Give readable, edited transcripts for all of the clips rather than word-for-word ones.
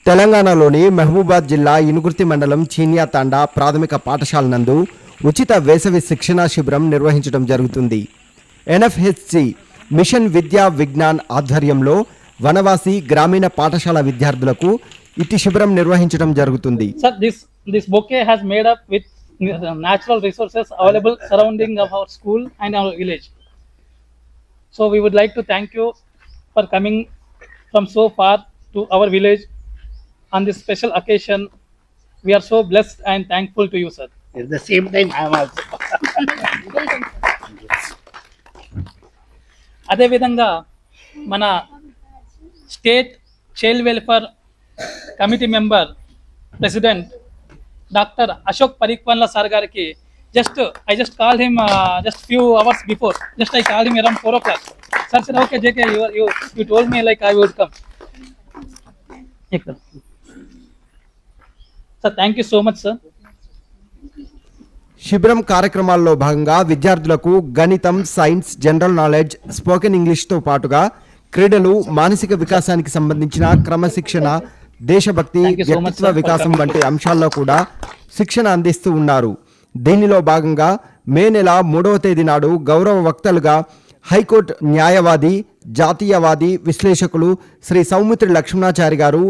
తెలంగాణలోని మహబూబాద్ జిల్లా ఇనుగుర్తి మండలం చీన్యా తాండా ప్రాథమిక పాఠశాల నందు ఉచిత వేసవి శిక్షణా శిబిరం నిర్వహించడం జరుగుతుంది. ఎన్ఎఫ్హెచ్సి మిషన్ విద్యా విజ్ఞాన్ ఆధ్వర్యంలో వనవాసి గ్రామీణ పాఠశాల విద్యార్థులకు ఇట్టి శిబిరం నిర్వహించడం జరుగుతుంది. Sir, this bouquet has made up with natural resources available surrounding of our school and our village. So we would like to thank you for coming from so far to our village on this special occasion. We are so blessed and thankful to you, sir. At the same time, I am also. అదే విధంగా మన state child welfare committee member president doctor Ashok పరిక్వన్ల sir గారికి I just called him just few hours before. I called him around 4 o'clock. Sir said, okay, JK, you told me like I would come. Sir, thank you so much, sir. శిబిరం కార్యక్రమాల్లో భాగంగా విద్యార్థులకు గణితం, science, general knowledge, spoken ఇంగ్లీష్తో పాటుగా క్రీడలు, మానసిక వికాసానికి సంబంధించిన క్రమశిక్షణ, దేశభక్తి, వ్యక్తిత్వ వికాసం వంటి అంశాల్లో కూడా శిక్షణ అందిస్తూ ఉన్నారు. దీనిలో భాగంగా మే నెల 3వ తేదీ నాడు గౌరవ వక్తలుగా హైకోర్టు న్యాయవాది, జాతీయవాది, విశ్లేషకులు శ్రీ సౌమిత్రి లక్ష్మణాచారి గారు,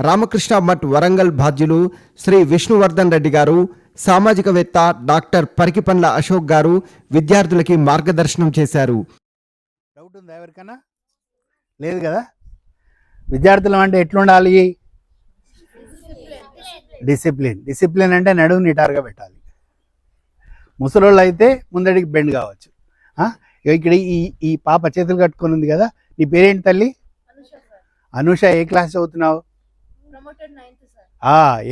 రామకృష్ణ మఠ్ వరంగల్ బాధ్యులు శ్రీ విష్ణువర్ధన్ రెడ్డి గారు, సామాజికవేత్త డాక్టర్ పరికిపండ్ల అశోక్ గారు విద్యార్థులకి మార్గదర్శనం చేశారు. డౌట్ ఉందా ఎవరికైనా? లేదు కదా. విద్యార్థులు అంటే ఎట్లుండాలి? డిసిప్లిన్ అంటే నడుము నిటారుగా పెట్టాలి. ముసలోళ్ళు అయితే ముందడికి బెండ్ కావచ్చు. ఇక్కడ ఈ పాప చేతులు కట్టుకొని ఉంది కదా, నీ పేరేంటి తల్లి? అనూష. ఏ క్లాస్ చదువుతున్నావు?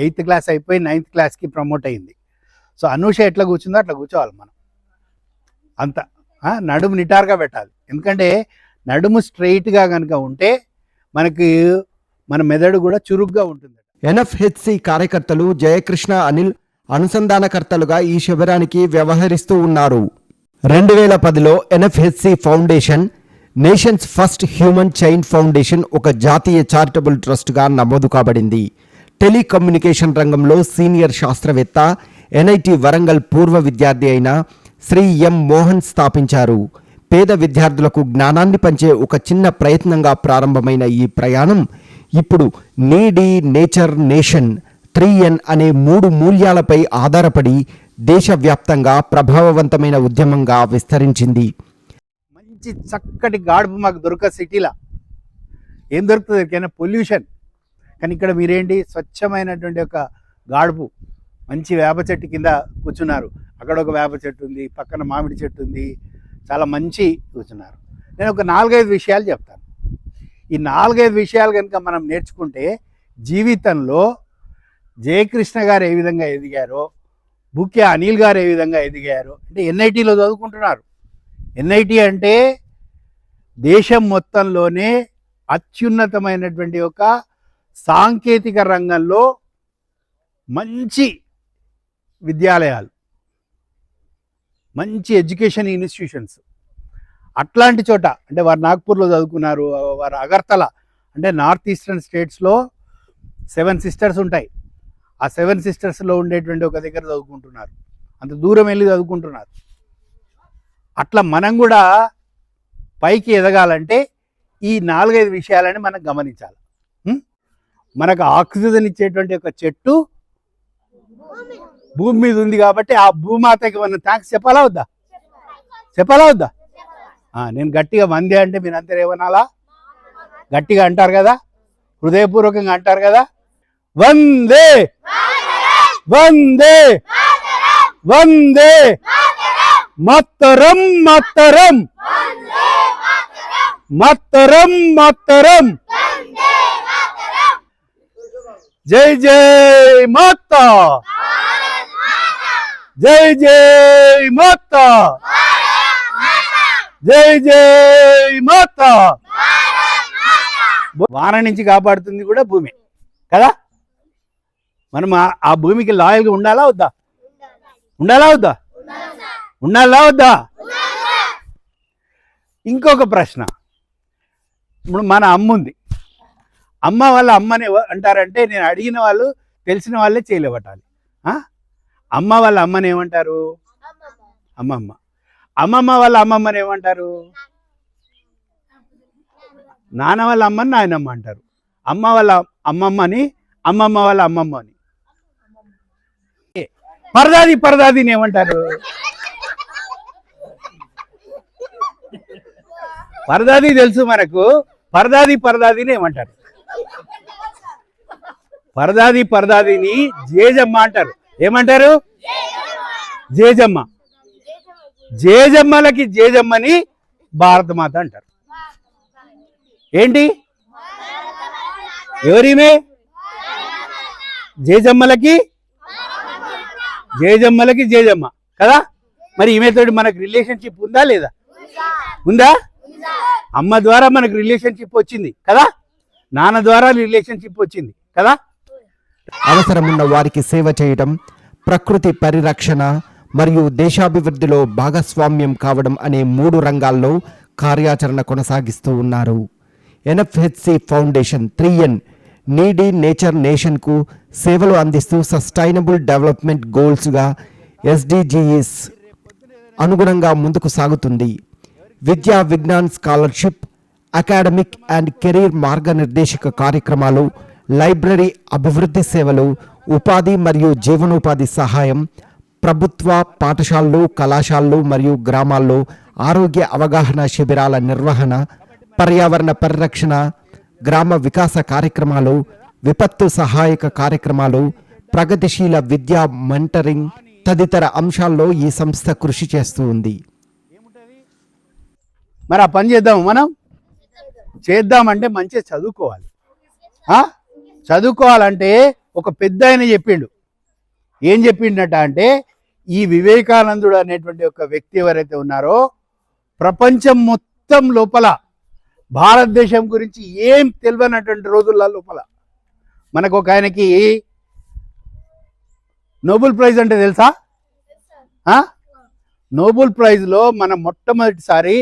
8th క్లాస్ అయిపోయి 9th క్లాస్కి ప్రమోట్ అయింది. సో అనూష ఎట్లా కూర్చుందో అట్లా కూర్చోవాలి మనం. అంత నడుము నిటారుగా పెట్టాలి. ఎందుకంటే నడుము స్ట్రైట్గా కనుక ఉంటే మన మెదడు కూడా చురుగ్గా ఉంటుంది. ఎన్ఎఫ్హెచ్సి కార్యకర్తలు జయకృష్ణ, అనిల్ అనుసంధానకర్తలుగా ఈ శిబిరానికి వ్యవహరిస్తూ ఉన్నారు. 2010లో NFHC foundation nations first human chain foundation ఒక జాతీయ చారిటబుల్ ట్రస్ట్గా నమోదు కాబడింది. టెలికమ్యూనికేషన్ రంగంలో సీనియర్ శాస్త్రవేత్త, ఎన్ఐటి వరంగల్ పూర్వ విద్యార్థి అయిన శ్రీ ఎం మోహన్ స్థాపించారు. పేద విద్యార్థులకు జ్ఞానాన్ని పంచే ఒక చిన్న ప్రయత్నంగా ప్రారంభమైన ఈ ప్రయాణం ఇప్పుడు నీడీ, నేచర్, నేషన్, 3N అనే 3 మూల్యాలపై ఆధారపడి దేశవ్యాప్తంగా ప్రభావవంతమైన ఉద్యమంగా విస్తరించింది. మంచి చక్కటి గాడుపు మాకు దొరక సిటీలో ఏం దొరుకుతుంది? ఎక్కడైనా పొల్యూషన్. కానీ ఇక్కడ మీరేంటి స్వచ్ఛమైనటువంటి ఒక గాడుపు, మంచి వేప చెట్టు కింద కూర్చున్నారు. అక్కడ ఒక వేప చెట్టు ఉంది, పక్కన మామిడి చెట్టు ఉంది, చాలా మంచి కూర్చున్నారు. నేను ఒక 4-5 విషయాలు చెప్తాను. ఈ 4-5 విషయాలు కనుక మనం నేర్చుకుంటే జీవితంలో జయకృష్ణ గారు ఏ విధంగా ఎదిగారో, బుక్కే అనిల్ గారు ఏ విధంగా ఎదిగారో, అంటే ఎన్ఐటీలో చదువుకుంటున్నారు. ఎన్ఐటి అంటే దేశం మొత్తంలోనే అత్యున్నతమైనటువంటి ఒక సాంకేతిక రంగంలో మంచి విద్యాలయాలు, మంచి ఎడ్యుకేషన్ ఇన్స్టిట్యూషన్స్. అట్లాంటి చోట అంటే వారు నాగ్పూర్లో చదువుకున్నారు, వారు అగర్తల అంటే నార్త్ ఈస్టర్న్ స్టేట్స్లో 7 సిస్టర్స్ ఉంటాయి. ఆ 7 సిస్టర్స్లో ఉండేటువంటి ఒక దగ్గర చదువుకుంటున్నారు. అంత దూరం వెళ్ళి చదువుకుంటున్నారు. అట్లా మనం కూడా పైకి ఎదగాలంటే ఈ 4-5 విషయాలని మనం గమనించాలి. మనకు ఆక్సిజన్ ఇచ్చేటువంటి ఒక చెట్టు భూమి మీద ఉంది కాబట్టి ఆ భూమాతకి మనం థ్యాంక్స్ చెప్పాలా వద్దా? నేను గట్టిగా వందే అంటే మీరు అంతా ఏమనాలా? గట్టిగా అంటారు కదా, హృదయపూర్వకంగా అంటారు కదా, వందే వందే వందే మాతరం మాతరం మాతరం మాతరం. జై జై మాతా, జై జై మాతా, జై జై మాతా. వాన నుంచి కాపాడుతుంది కూడా భూమి కదా. మనం ఆ భూమికి లాయల్గా ఉండాలా వద్దా? ఉండాలా వద్దా? ఇంకొక ప్రశ్న, ఇప్పుడు మన అమ్మ ఉంది. అమ్మ వాళ్ళ అమ్మని అంటారంటే నేను అడిగిన వాళ్ళు తెలిసిన వాళ్ళే చేయలేవటాలి. అమ్మ వాళ్ళ అమ్మని ఏమంటారు? అమ్మమ్మ. అమ్మమ్మ వాళ్ళ అమ్మమ్మని ఏమంటారు? నాన్న వాళ్ళ అమ్మని నాయనమ్మ అంటారు. అమ్మ వాళ్ళ అమ్మమ్మని అమ్మమ్మ వాళ్ళ అమ్మమ్మ అని. పరదాదిని ఏమంటారు? పరదాది తెలుసు మనకు. పరదాదిని ఏమంటారు? పరదాదిని జేజమ్మ అంటారు. ఏమంటారు? జేజమ్మ. జేజమ్మలకి జేజమ్మని భారతమాత అంటారు. ఏంటి ఎవరిమే? జేజమ్మలకి జేజమ్మ కదా. మరి ఈమెతోటి మనకు రిలేషన్షిప్ ఉందా లేదా? ఉందా? అమ్మ ద్వారా మనకు రిలేషన్షిప్ వచ్చింది కదా, నాన్న ద్వారా రిలేషన్షిప్ వచ్చింది కదా. అవసరమున్న వారికి సేవ చేయడం, ప్రకృతి పరిరక్షణ మరియు దేశాభివృద్ధిలో భాగస్వామ్యం కావడం అనే 3 రంగాల్లో కార్యాచరణ కొనసాగిస్తూ ఉన్నారు. ఎన్ఎఫ్హెచ్సి ఫౌండేషన్ 3N నీడీ నేచర్ నేషన్కు సేవలు అందిస్తూ సస్టైనబుల్ డెవలప్మెంట్ గోల్స్గా SDGs అనుగుణంగా ముందుకు సాగుతుంది. Vidya Vignan scholarship, academic and career మార్గనిర్దేశక కార్యక్రమాలు, లైబ్రరీ అభివృద్ధి సేవలు, ఉపాధి మరియు జీవనోపాధి సహాయం, ప్రభుత్వ పాఠశాలలు, కళాశాలలు మరియు గ్రామాల్లో ఆరోగ్య అవగాహన శిబిరాల నిర్వహణ, పర్యావరణ పరిరక్షణ, గ్రామ వికాస కార్యక్రమాలు, విపత్తు సహాయక కార్యక్రమాలు, ప్రగతిశీల విద్యా మెంటరింగ్ తదితర అంశాల్లో ఈ సంస్థ కృషి చేస్తూ ఉంది. మరి ఆ పని మనం చేద్దామంటే మంచిగా చదువుకోవాలి. చదువుకోవాలంటే ఒక పెద్ద ఆయన చెప్పిండు. ఏం చెప్పిండట అంటే, ఈ వివేకానందుడు అనేటువంటి ఒక వ్యక్తి ఎవరైతే ఉన్నారో ప్రపంచం మొత్తం లోపల భారతదేశం గురించి ఏం తెలియనటువంటి రోజుల లోపల మనకు ఒక ఆయనకి నోబెల్ ప్రైజ్ అంటే తెలుసా? నోబెల్ ప్రైజ్లో మన మొట్టమొదటిసారి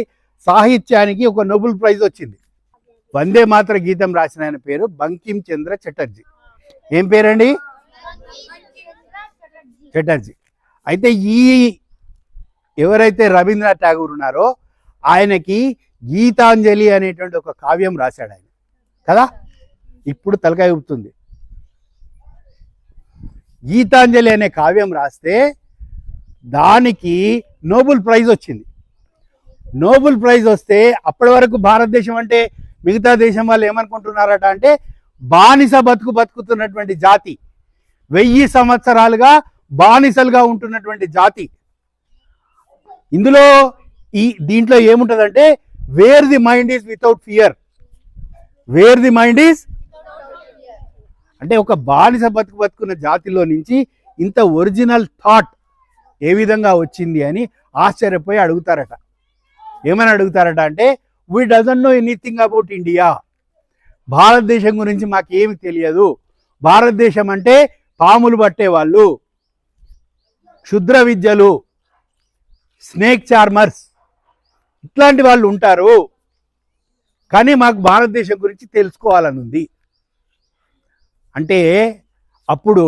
సాహిత్యానికి ఒక నోబెల్ ప్రైజ్ వచ్చింది. వందే మాతర గీతం రాసిన ఆయన పేరు బంకిం చంద్ర చటర్జీ. ఏం పేరండి? చటర్జీ. అయితే ఈ ఎవరైతే రవీంద్రనాథ్ ఠాగూర్ ఉన్నారో ఆయనకి గీతాంజలి అనేటువంటి ఒక కావ్యం రాశాడు ఆయన కదా. ఇప్పుడు తలకాయ ఊపుతుంది. గీతాంజలి అనే కావ్యం రాస్తే దానికి నోబెల్ ప్రైజ్ వచ్చింది. నోబెల్ ప్రైజ్ వస్తే అప్పటి వరకు భారతదేశం అంటే మిగతా దేశం వాళ్ళు ఏమనుకుంటున్నారట అంటే బానిస బతుకుతున్నటువంటి జాతి, 1000 సంవత్సరాలుగా బానిసలుగా ఉంటున్నటువంటి జాతి. ఇందులో దీంట్లో ఏముంటుందంటే wear the mind is without fear. Wear the mind is అంటే ఒక బానిస బతుకున్న జాతిలో నుంచి ఇంత ఒరిజినల్ థాట్ ఏ విధంగా వచ్చింది అని ఆశ్చర్యపోయి అడుగుతారట. ఏమని అడుగుతారట అంటే, we doesn't know anything about India. భారతదేశం గురించి మాకేమి తెలియదు. భారతదేశం అంటే పాములు పట్టేవాళ్ళు, క్షుద్ర విద్యలు, స్నేక్ చార్మర్స్, ఇట్లాంటి వాళ్ళు ఉంటారు. కానీ మాకు భారతదేశం గురించి తెలుసుకోవాలని ఉంది అంటే, అప్పుడు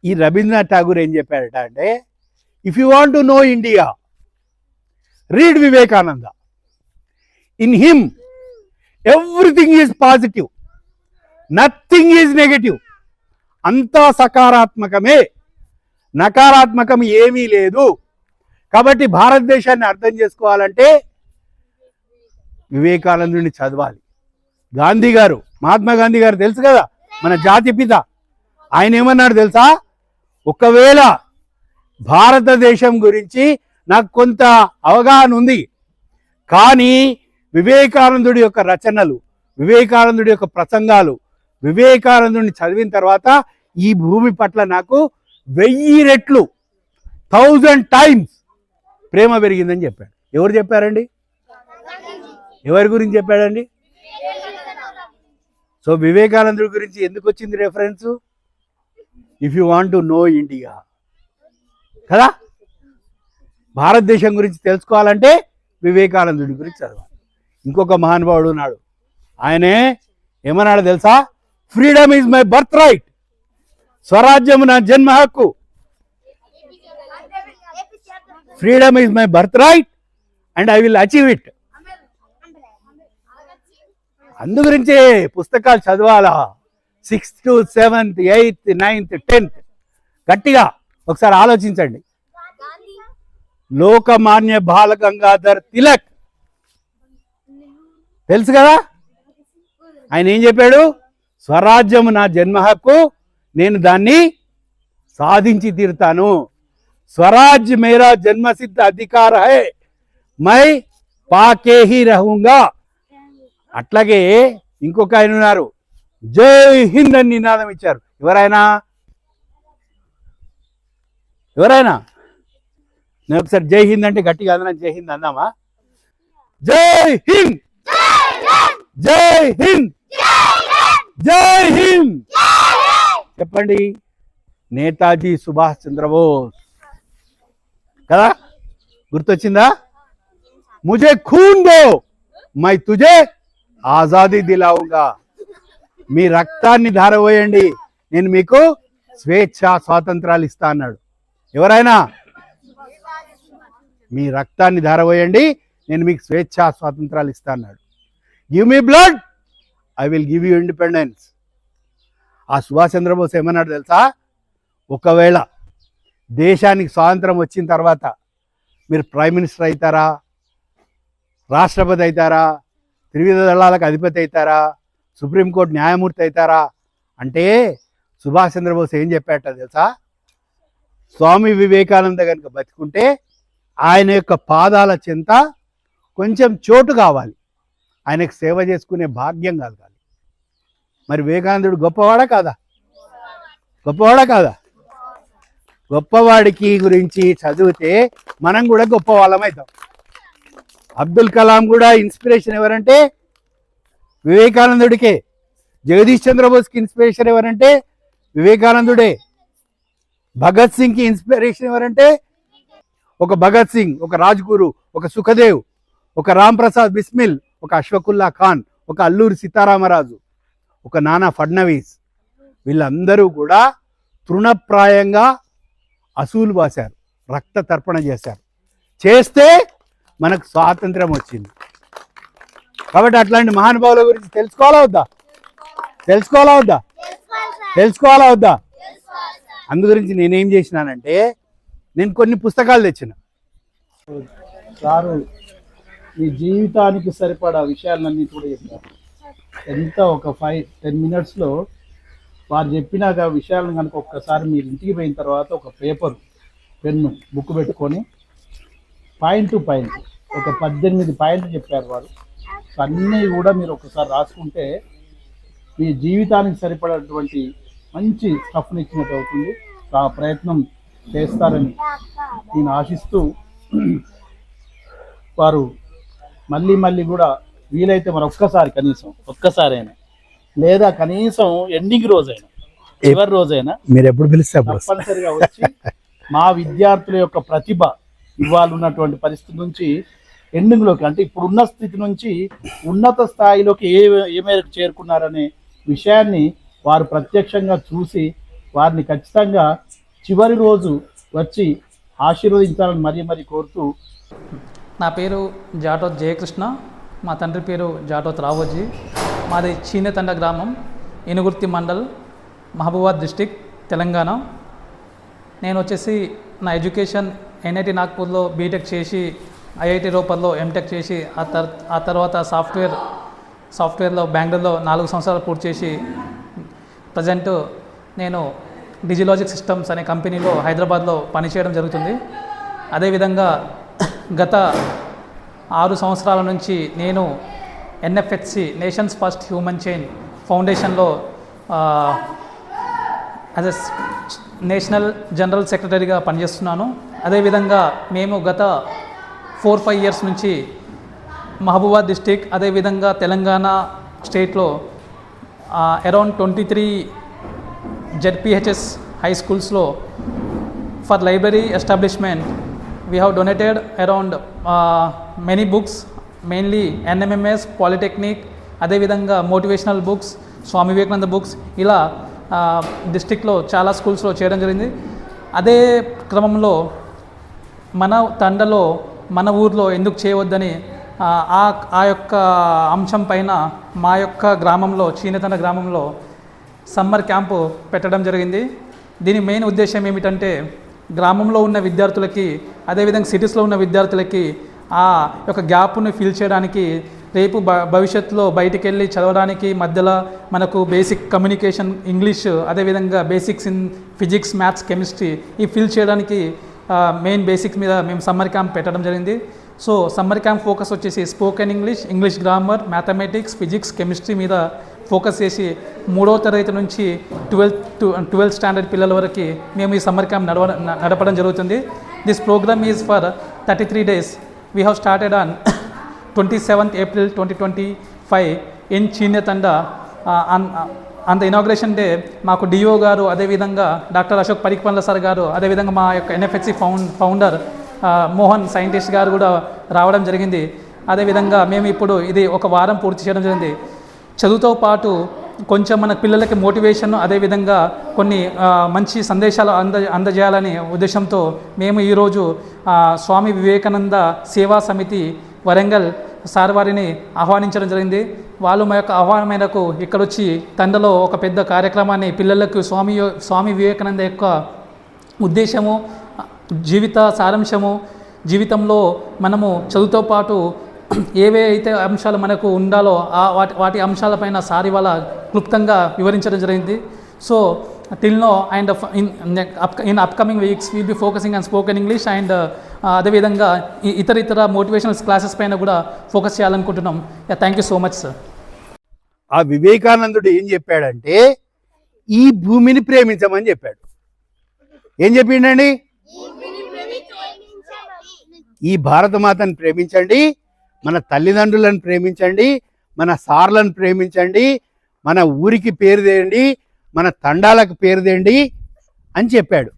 ఈ రవీంద్రనాథ్ ఠాగూర్ ఏం చెప్పారట అంటే, if you want to know India, read Vivekananda. In him, everything is positive. Nothing is negative. అంతా సకారాత్మకమే, నకారాత్మకం ఏమీ లేదు. కాబట్టి భారతదేశాన్ని అర్థం చేసుకోవాలంటే వివేకానందుని చదవాలి. గాంధీ గారు, మహాత్మా గాంధీ గారు తెలుసు కదా, మన జాతి పిత. ఆయన ఏమన్నాడు తెలుసా? ఒకవేళ భారతదేశం గురించి నాకు కొంత అవగాహన ఉంది, కానీ వివేకానందుడి యొక్క రచనలు, వివేకానందుడి యొక్క ప్రసంగాలు, వివేకానందుడిని చదివిన తర్వాత ఈ భూమి పట్ల నాకు 1000 రెట్లు 1000 times ప్రేమ పెరిగిందని చెప్పాడు. ఎవరు చెప్పారండి? ఎవరి గురించి చెప్పాడండి? సో వివేకానందుడి గురించి ఎందుకు వచ్చింది reference? If you want to know India కదా. భారతదేశం గురించి తెలుసుకోవాలంటే వివేకానందుడి గురించి చదవాలి. ఇంకొక మహానుభావుడు ఉన్నాడు, ఆయనే ఏమన్నాడు తెలుసా? Freedom is my birth right, స్వరాజ్యం నా జన్మ హక్కు. Freedom is my birth right and I will achieve it. అందు గురించే పుస్తకాలు చదవాలా. 6th, 7th, 8th, 9th, 10th. గట్టిగా ఒకసారి ఆలోచించండి. లోకమాన్య బాల గంగాధర్ తిలక్ తెలుసు కదా, ఆయన ఏం చెప్పాడు? స్వరాజ్యము నా జన్మ హక్కు, నేను దాన్ని సాధించి తీరుతాను. స్వరాజ్ మేరా జన్మసిద్ధ అధికార హై, మై పాకే హీ రహూంగా. అట్లాగే ఇంకొక ఆయన ఉన్నారు, జై హింద్ అని నినాదం ఇచ్చారు. ఎవరైనా నేను ఒకసారి జై హింద్ అంటే గట్టిగా అందరం జై హింద్ అందామా? జై హింద్, జై హింద్, జై హింద్ చెప్పండి. నేతాజీ సుభాష్ చంద్రబోస్ కదా, గుర్తొచ్చిందా? ముజే ఖూన్ దో మై తుజే ఆజాదీ దిలావుగా. మీ రక్తాన్ని ధారపోయండి, నేను మీకు స్వేచ్ఛ స్వాతంత్రాలు ఇస్తా అన్నాడు. ఎవరైనా మీ రక్తాన్ని ధారపోయండి, నేను మీకు స్వేచ్ఛ స్వాతంత్రాలు ఇస్తా అన్నాడు. Give me blood, I will give you independence. ఆ సుభాష్ చంద్రబోస్ ఏమన్నాడు తెలుసా? ఒకవేళ దేశానికి స్వాతంత్రం వచ్చిన తర్వాత మీరు ప్రైమ్ మినిస్టర్ అవుతారా, రాష్ట్రపతి అవుతారా, త్రివిధ దళాలకు అధిపతి అవుతారా, సుప్రీంకోర్టు న్యాయమూర్తి అవుతారా అంటే సుభాష్ చంద్రబోస్ ఏం చెప్పాట తెలుసా? స్వామి వివేకానంద కనుక బతికుంటే ఆయన యొక్క పాదాల చెంత కొంచెం చోటు కావాలి, ఆయనకు సేవ చేసుకునే భాగ్యం కలగాలి. మరి వివేకానందుడు గొప్పవాడా కాదా? గొప్పవాడా కాదా? గొప్పవాడికి గురించి చదివితే మనం కూడా గొప్ప వాళ్ళం అవుతాం. అబ్దుల్ కలాం కూడా ఇన్స్పిరేషన్ ఎవరంటే వివేకానందుడికే. జగదీష్ చంద్రబోస్కి ఇన్స్పిరేషన్ ఎవరంటే వివేకానందుడే. భగత్ సింగ్కి ఇన్స్పిరేషన్ ఎవరంటే ఒక భగత్ సింగ్, ఒక రాజ్గురు, ఒక సుఖదేవ్, ఒక రామ్ ప్రసాద్ బిస్మిల్, ఒక అశ్వకుల్లా ఖాన్, ఒక అల్లూరి సీతారామరాజు, ఒక నానా ఫడ్నవీస్. వీళ్ళందరూ కూడా తృణప్రాయంగా అసూలు బాశారు, రక్త తర్పణ చేస్తే మనకు స్వాతంత్రం వచ్చింది. కాబట్టి అట్లాంటి మహానుభావుల గురించి తెలుసుకోవాలా వద్దా? అందు గురించి నేనేం చేసినానంటే, నేను కొన్ని పుస్తకాలు తెచ్చిన. సారు మీ జీవితానికి సరిపడా విషయాలన్నీ కూడా చెప్పారు. ఎంత ఒక 5-10 మినిట్స్లో వారు చెప్పిన విషయాలను కనుక ఒక్కసారి మీరు ఇంటికి పోయిన తర్వాత ఒక పేపర్, పెన్ను, బుక్ పెట్టుకొని పాయింట్ టు పాయింట్ ఒక 18 పాయింట్లు చెప్పారు వారు. అన్నీ కూడా మీరు ఒకసారి రాసుకుంటే మీ జీవితానికి సరిపడేటువంటి మంచి స్టఫ్ని ఇచ్చినట్టు అవుతుంది. ఆ ప్రయత్నం చేస్తారని నేను ఆశిస్తూ, వారు మళ్ళీ కూడా వీలైతే మరి ఒక్కసారైనా లేదా కనీసం ఎండింగ్ రోజైనా, చివరి రోజైనా మీరు ఎప్పుడు పిలిస్తే తప్పనిసరిగా వచ్చి మా విద్యార్థుల యొక్క ప్రతిభ ఇవాళ ఉన్నటువంటి పరిస్థితి నుంచి ఎండింగ్లోకి, అంటే ఇప్పుడున్న స్థితి నుంచి ఉన్నత స్థాయిలోకి ఏ మేరకు చేరుకున్నారనే విషయాన్ని వారు ప్రత్యక్షంగా చూసి వారిని ఖచ్చితంగా చివరి రోజు వచ్చి ఆశీర్వదించాలని మరీ కోరుతూ. నా పేరు జాటోత్ జయకృష్ణ, మా తండ్రి పేరు జాటోత్ రావోజీ. మాది చీనేతండ గ్రామం, ఇనుగుర్తి మండల్, మహబూబాద్ డిస్టిక్, తెలంగాణ. నేను వచ్చేసి నా ఎడ్యుకేషన్ ఎన్ఐటి నాగ్పూర్లో బీటెక్ చేసి, ఐఐటి రూపంలో ఎంటెక్ చేసి, ఆ తర్వాత సాఫ్ట్వేర్లో బెంగళూరులో 4 సంవత్సరాలు పూర్తి చేసి ప్రజెంట్ నేను డిజిలాజిక్ సిస్టమ్స్ అనే కంపెనీలో హైదరాబాద్లో పనిచేయడం జరుగుతుంది. అదేవిధంగా గత 6 సంవత్సరాల నుంచి నేను NFHC nations first human chain ఫౌండేషన్లో యాజ్ ఎ నేషనల్ జనరల్ సెక్రటరీగా పనిచేస్తున్నాను. అదేవిధంగా మేము గత 4-5 ఇయర్స్ నుంచి మహబూబాద్ డిస్టిక్, అదేవిధంగా తెలంగాణ స్టేట్లో అరౌండ్ 23 జెడ్పిహెచ్ఎస్ హై స్కూల్స్లో for library establishment we have donated around many books, mainly NMMS, Polytechnic, అదేవిధంగా motivational books, Swami Vivekananda books ఇలా డిస్ట్రిక్ట్లో చాలా స్కూల్స్లో చేయడం జరిగింది. అదే క్రమంలో మన తండలో మన ఊర్లో ఎందుకు చేయవద్దని ఆ యొక్క అంశం పైన మా యొక్క గ్రామంలో చీనతండ గ్రామంలో సమ్మర్ క్యాంపు పెట్టడం జరిగింది. దీని మెయిన్ ఉద్దేశం ఏమిటంటే గ్రామంలో ఉన్న విద్యార్థులకి అదేవిధంగా సిటీస్లో ఉన్న విద్యార్థులకి ఆ యొక్క గ్యాప్ని ఫిల్ చేయడానికి, రేపు భవిష్యత్తులో బయటికి వెళ్ళి చదవడానికి మధ్యలో మనకు బేసిక్ కమ్యూనికేషన్ ఇంగ్లీష్, అదేవిధంగా basics in physics, maths, chemistry ఈ ఫిల్ చేయడానికి మెయిన్ బేసిక్స్ మీద మేము సమ్మర్ క్యాంప్ పెట్టడం జరిగింది. సో సమ్మర్ క్యాంప్ ఫోకస్ వచ్చేసి spoken English, English grammar, mathematics, physics, chemistry మీద ఫోకస్ చేసి 3వ తరగతి నుంచి 12th స్టాండర్డ్ పిల్లల వరకు మేము ఈ సమ్మర్ క్యాంప్ నడపడం జరుగుతుంది. This program is for 33 days. We have started on 27th April 2025 in Cheenyathanda. On the inauguration day మాకు డిఓ గారు, అదేవిధంగా డాక్టర్ అశోక్ పరిక్పన్ల సార్ గారు, అదేవిధంగా మా యొక్క ఎన్ఎఫ్హెచ్సి ఫౌండర్ మోహన్ సైంటిస్ట్ గారు కూడా రావడం జరిగింది. అదేవిధంగా మేము ఇప్పుడు ఇది ఒక వారం పూర్తి చేయడం జరిగింది. చదువుతో పాటు కొంచెం మన పిల్లలకి మోటివేషన్, అదేవిధంగా కొన్ని మంచి సందేశాలు అందజేయాలనే ఉద్దేశంతో మేము ఈరోజు స్వామి వివేకానంద సేవా సమితి వరంగల్ సార్ వారిని ఆహ్వానించడం జరిగింది. వాళ్ళు మా యొక్క ఆహ్వానం మేరకు ఇక్కడొచ్చి తండలో ఒక పెద్ద కార్యక్రమాన్ని పిల్లలకు స్వామి వివేకానంద యొక్క ఉద్దేశము, జీవిత సారాంశము, జీవితంలో మనము చదువుతో పాటు ఏవైతే అంశాలు మనకు ఉండాలో వాటి అంశాలపైన సార్ ఇవాళ క్లుప్తంగా వివరించడం జరిగింది. So till now and in upcoming weeks will be focusing on spoken English and అదేవిధంగా ఇతర మోటివేషనల్ క్లాసెస్ పైన కూడా ఫోకస్ చేయాలనుకుంటున్నాం. Thank you so much sir. ఆ వివేకానందుడు ఏం చెప్పాడంటే ఈ భూమిని ప్రేమించమని చెప్పాడు. ఏం చెప్పిండండి? ఈ భారతమాతను ప్రేమించండి, మన తల్లిదండ్రులను ప్రేమించండి, మన సార్లను ప్రేమించండి, మన ఊరికి పేరు తేయండి, మన తండాలకు పేరు తేయండి అని చెప్పాడు.